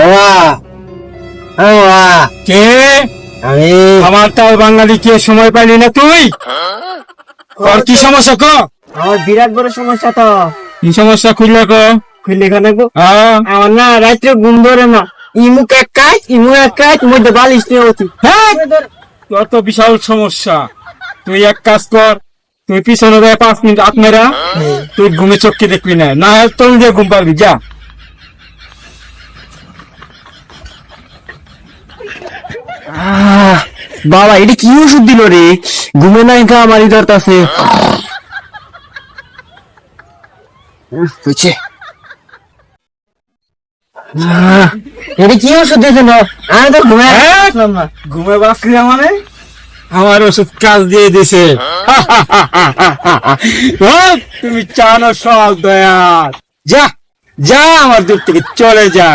বাবা, বাবা, কে? আমি আমার তাও বাঙালি কে সময় পাইলি না তুই? তোর কি সমস্যা ক? আমার বিরাট বড় সমস্যা তো। কি সমস্যা খুললে ক? খুললে খানে গো, হ্যাঁ আমার না রাত্রে ঘুম ধরে না। ইমু এক কাজ মধ্যে বালিশ নিয়ে অতি। হ্যাঁ, তোর তো বিশাল সমস্যা। তুই এক কাজ কর, তুই পিছনে দেয় 5 মিনিট আপনারা তুই ঘুমে চোখকে দেখবি না, না তোর দিয়ে ঘুম পারবি যা। বাবা, এটা কি ওষুধ দিল রে? ঘুমে নাই কা আমার ইদার আছে। বুঝছে এটা কি ওষুধ দিয়েছে না? আমি তো ঘুমে আসলাম না। ঘুমে বাঁচলি মানে আমার ওষুধ কাজ দিয়ে দিছে। তুমি চানো সব দয়াল, যা যা আমার দূর থেকে চলে যা।